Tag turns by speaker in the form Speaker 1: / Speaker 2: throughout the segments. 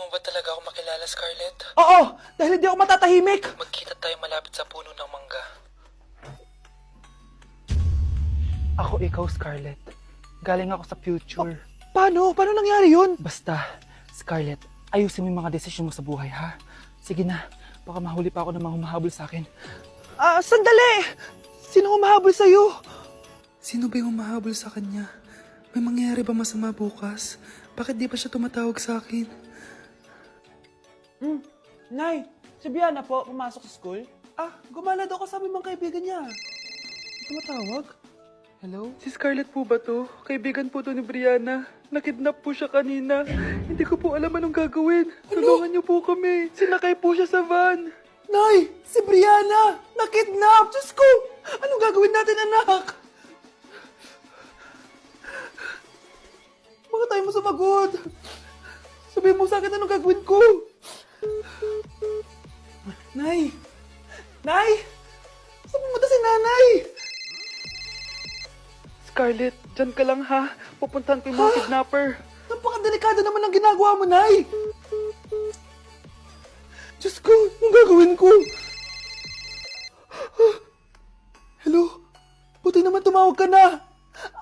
Speaker 1: mo ba talaga ako makilala, Scarlett?
Speaker 2: Oo, dahil hindi ako matatahimik.
Speaker 1: Magkita tayo malapit sa puno ng mangga.
Speaker 2: Ako ikaw, Scarlett. Galing ako sa future. Paano? Paano nangyari yun? Basta, Scarlett, ayusin mo yung mga desisyon mo sa buhay, ha? Sige na, baka mahuli pa ako ng mga humahabol sa akin. Sandali! Sino humahabol sa'yo?
Speaker 3: Sino ba yung humahabol sa kanya? May mangyayari ba masama bukas? Bakit di pa siya tumatawag sa akin?
Speaker 2: Nay, si Biana po, pumasok sa school. Gumala daw kasama yung mga kaibigan niya. Tumatawag? Hello?
Speaker 3: Si Scarlett po ba to? Kaibigan po to ni Brianna. Nakidnap po siya kanina. Hindi ko po alam anong gagawin. Tulungan niyo po kami. Sinakay po siya sa van.
Speaker 2: Nay, si Brianna! Nakidnap! Diyos ko! Anong gagawin natin, anak? Bakit tayo mo sumagot? Sabihin mo sa akin anong gagawin ko. Nay! Nay! Saan pumunta si nanay?
Speaker 3: Scarlett, dyan ka lang ha. Pupuntahan ko yung mga kidnapper.
Speaker 2: Napakadelikado naman ang ginagawa mo, Nay! Diyos ko, anong gagawin ko? Hello? Buti naman tumawag ka na.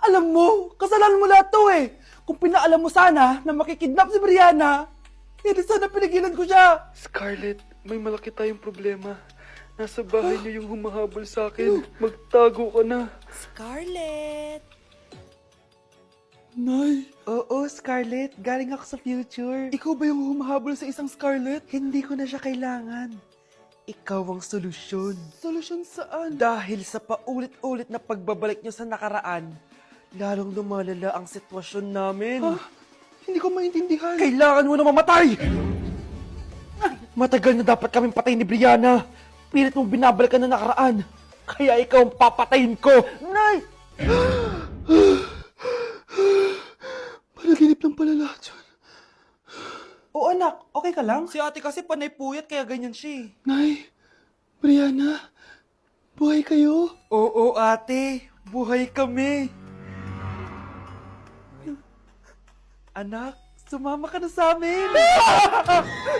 Speaker 2: Alam mo, kasalanan mo lahat to eh. Kung pinaalam mo sana na makikidnap si Brianna, hindi sana pinigilan ko siya.
Speaker 3: Scarlett, may malaki tayong problema. Nasa bahay niyo yung humahabol sa akin. Magtago ka na.
Speaker 4: Scarlett!
Speaker 2: Nay. Oo, Scarlett. Galing ako sa future. Ikaw ba yung humahabol sa isang Scarlett? Hindi ko na siya kailangan. Ikaw ang solusyon. Solusyon saan? Dahil sa paulit-ulit na pagbabalik niyo sa nakaraan, lalong lumalala ang sitwasyon namin. Hindi ko maintindihan. Kailangan mo na mamatay! Matagal na dapat kaming patay ni Brianna. Pilit mong binabalikan na nakaraan. Kaya ikaw ang papatayin ko. Nay! Panaginip lang pala lahat yun. Oo anak, okay ka lang? Si ate kasi panay puyat kaya ganyan siya.
Speaker 3: Nay, Brianna, buhay kayo?
Speaker 2: Oo ate, buhay kami. Anak, sumama ka na sa amin.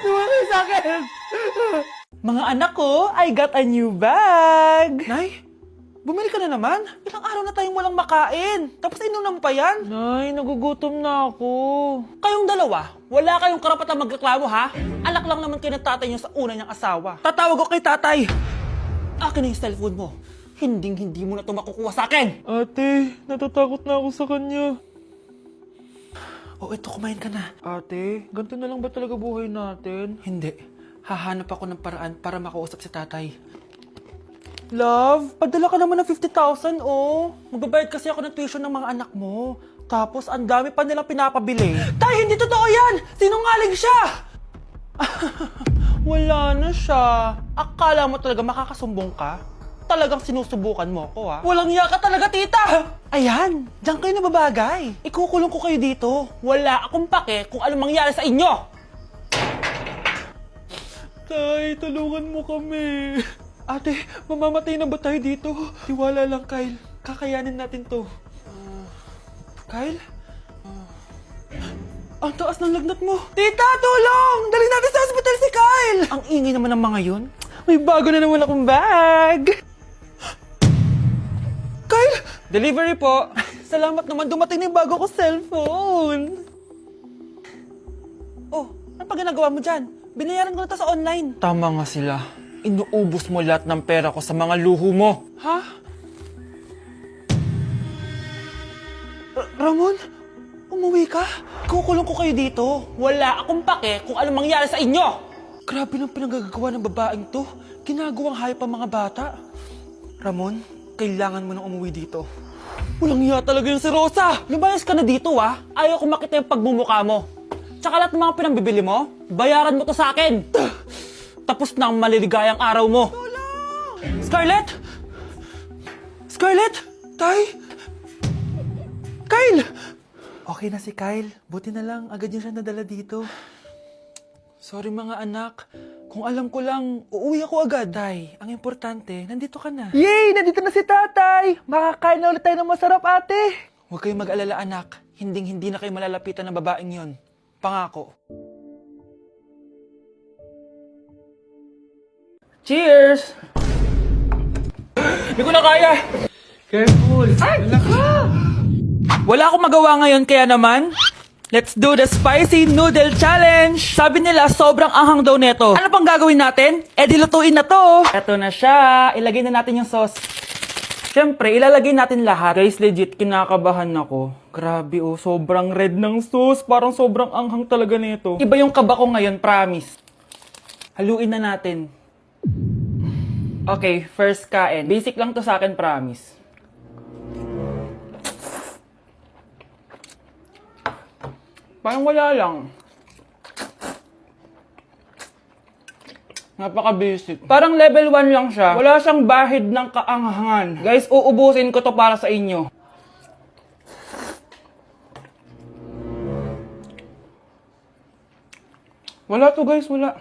Speaker 2: Sumama kayo sa akin. Mga anak ko, I got a new bag. Nay, bumili ka na naman? Ilang araw na tayong walang makain. Tapos inunan mo pa yan? Nay, nagugutom na ako. Kayong dalawa, wala kayong karapatang magreklamo ha? Anak lang naman kayo ng tatay niyo sa una niyang asawa. Tatawag ko kay tatay. Akin na yung cellphone mo. Hinding-hindi mo na ito makukuha sa akin.
Speaker 3: Ate, natatakot na ako sa kanya.
Speaker 2: Ito, kumain ka na. Ate, ganito na lang ba talaga buhay natin? Hindi. Hahanap ako ng paraan para makausap si tatay. Love, padala ka naman ng 50,000, oh. Magbabayad kasi ako ng tuition ng mga anak mo. Tapos, ang dami pa nilang pinapabili. Tay, hindi totoo yan! Sinungaling siya! Wala na siya. Akala mo talaga makakasumbong ka? Talagang sinusubukan mo ko, ha? Walang iya ka talaga, tita! Ayan, diyan kayo nababagay. Ikukulong ko kayo dito. Wala akong pake kung anong mangyari sa inyo. Tay, tulungan mo kami. Ate, mamamatay na ba tayo dito? Tiwala lang, Kyle. Kakayanin natin to. Kyle? Ang taas ng lagnat mo. Tita, tulong! Dali natin sa hospital si Kyle! Ang ingay naman ng mga yun. May bago na naman akong bag. Kyle! Delivery po. Salamat naman, dumating na yung bago ko cellphone. Oh, ano pa ginagawa mo dyan? Binayaran ko na to sa online. Tama nga sila. Inuubos mo lahat ng pera ko sa mga luho mo. Ha? Ramon? Umuwi ka? Kukulong ko kayo dito. Wala akong pake kung anong mangyari sa inyo. Grabe ng pinagagawa ng babaeng to. Ginagawang hayop ang mga bata. Ramon, kailangan mo nang umuwi dito. Walang iya talaga yung si Rosa. Lumayas ka na dito, ha? Ayaw ko makita yung pagmumukha mo. Tsaka lahat ng mga pinambibili mo, bayaran mo to sa akin. Tapos na ang maliligayang araw mo. Scarlett! Scarlett! Tay! Kyle! Okay na si Kyle. Buti na lang, agad niya siya nadala dito. Sorry mga anak. Kung alam ko lang, uuwi ako agad. Tay, ang importante, nandito ka na. Yay! Nandito na si tatay! Makakain na ulit tayo ng masarap, ate! Huwag kayong mag-alala, anak. Hinding-hindi na kayo malalapitan ng babaeng yon. Pangako. Cheers! Hindi ko na kaya!
Speaker 3: Careful! Ay!
Speaker 2: Wala akong magawa ngayon kaya naman, let's do the spicy noodle challenge! Sabi nila sobrang anghang daw neto. Ano pang gagawin natin? Eh di lutuin na to! Eto na siya. Ilagay na natin yung sauce. Siyempre, ilalagay natin lahat. Guys, legit, kinakabahan ako. Grabe oh, sobrang red ng sauce. Parang sobrang anghang talaga nito. Iba yung kaba ko ngayon, promise. Haluin na natin. Okay, first kain. Basic lang to sa akin, promise. Parang wala lang. Napaka-basic. Parang level 1 lang siya. Wala siyang bahid ng kaanghangan. Guys, uubusin ko to para sa inyo. Wala to guys, wala.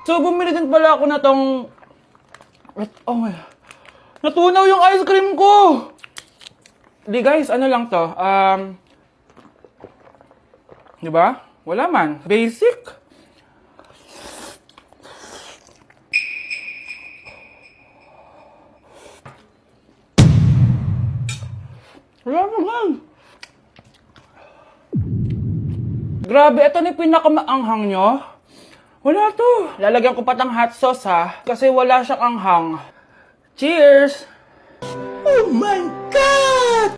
Speaker 2: So, bumili din pala ako na tong... Oh my... Natunaw yung ice cream ko! Di guys, ano lang to? Di ba? Wala man. Basic. Wala naman. Grabe, ito na yung pinakamaanghang nyo. Wala to. Lalagyan ko pa ng hot sauce ha. Kasi wala siyang anghang. Cheers! Oh my God!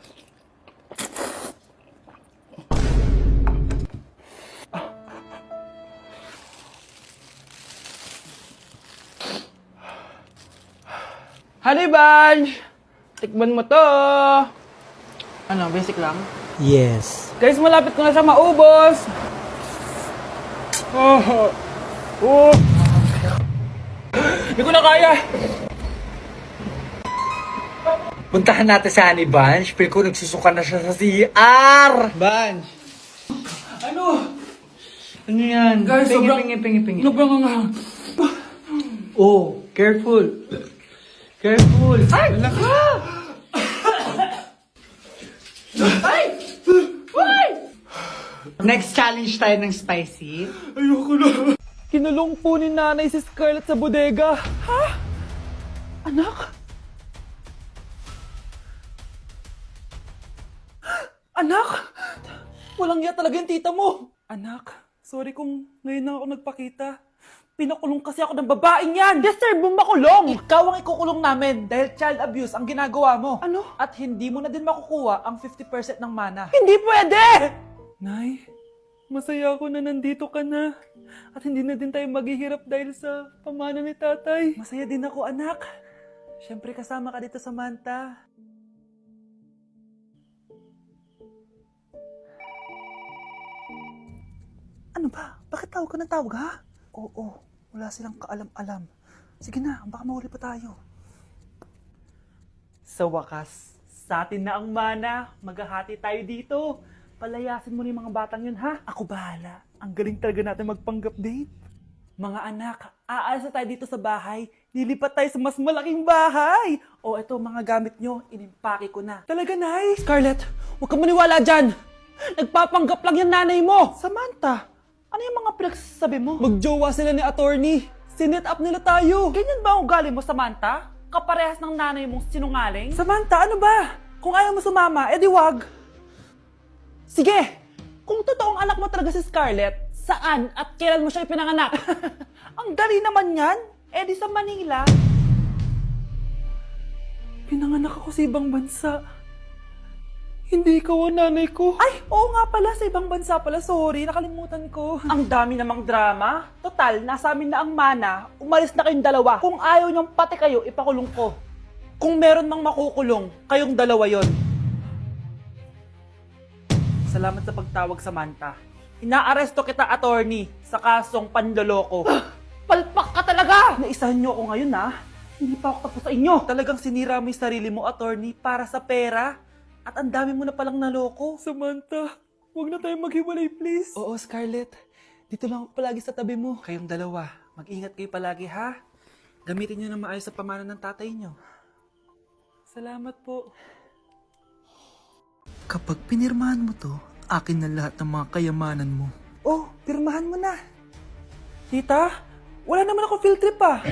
Speaker 2: Honey Bunch! Tikman mo to! Ano, basic lang?
Speaker 5: Yes.
Speaker 2: Guys, malapit ko na siya maubos! Oh! Hindi ko na kaya!
Speaker 5: Puntahan natin sa Honey Bunch. Pero kung nagsusuka na siya sa CR.
Speaker 3: Bunch!
Speaker 2: Ano?
Speaker 3: Ano yan?
Speaker 2: Guys,
Speaker 3: pingi,
Speaker 2: sobrang...
Speaker 3: pingi.
Speaker 2: Sobrang anghang.
Speaker 3: Oh, careful. Careful. Ay! Wala ka!
Speaker 5: Next challenge tayo ng spicy.
Speaker 2: Ayoko na. Kinulong po ni nanay si Scarlett sa bodega. Ha? Anak? Anak? Walang iya talaga yung tita mo. Anak, sorry kung ngayon na ako nagpakita. Pinakulong kasi ako ng babaeng yan! Deserve mo makulong! Ikaw ang ikukulong namin dahil child abuse ang ginagawa mo. Ano? At hindi mo na din makukuha ang 50% ng mana. Hindi pwede! Nay, masaya ako na nandito ka na. At hindi na din tayo maghihirap dahil sa pamana ni tatay. Masaya din ako, anak. Siyempre kasama ka dito sa Manta. Ano ba? Bakit tawag ka ng tawag, ha? Oo, wala silang kaalam-alam. Sige na, baka mahuli pa tayo. Sa wakas, sa atin na ang mana. Maghahati tayo dito. Palayasin mo na yung mga batang yun, ha? Ako bahala. Ang galing talaga natin magpanggap date. Mga anak, aalis na tayo dito sa bahay. Lilipat tayo sa mas malaking bahay. O eto, mga gamit nyo, inimpake ko na. Talaga, Nay? Scarlett, huwag ka maniwala dyan. Nagpapanggap lang yung nanay mo. Samantha, ano yung mga pinagsasabi mo? Magjowa sila ni attorney. Sinet up nila tayo. Ganyan ba ang ugali mo, Samantha? Kaparehas ng nanay mong sinungaling? Samantha, ano ba? Kung ayaw mo sumama, edi wag. Sige, kung totoong anak mo talaga si Scarlett, saan at kailan mo siya ipinanganak? Ang dali naman yan. Edi sa Manila. Pinanganak ako sa ibang bansa. Hindi ikaw ang nanay ko. Ay, oo nga pala, sa ibang bansa pala. Sorry, nakalimutan ko. Ang dami namang drama. Total, nasa amin na ang mana. Umalis na kayong dalawa. Kung ayaw niyong pati kayo, ipakulong ko. Kung meron mang makukulong, kayong dalawa yon. Salamat sa pagtawag, Samantha. Inaaresto kita, attorney, sa kasong panloloko. Palpak ka talaga! Naisahan niyo ako ngayon, ha? Hindi pa ako tapos sa inyo. Talagang sinira mo yung sarili mo, attorney, para sa pera. At ang dami mo na palang naloko. Samantha, huwag na tayong maghiwalay, please. Oo, Scarlett. Dito lang ako palagi sa tabi mo. Kayong dalawa, mag-ingat kayo palagi, ha? Gamitin niyo na maayos sa pamana ng tatay niyo. Salamat po. Kapag pinirmahan mo to, akin na lahat ng mga kayamanan mo. Oh, pirmahan mo na. Tita, Wala naman ako field trip ah.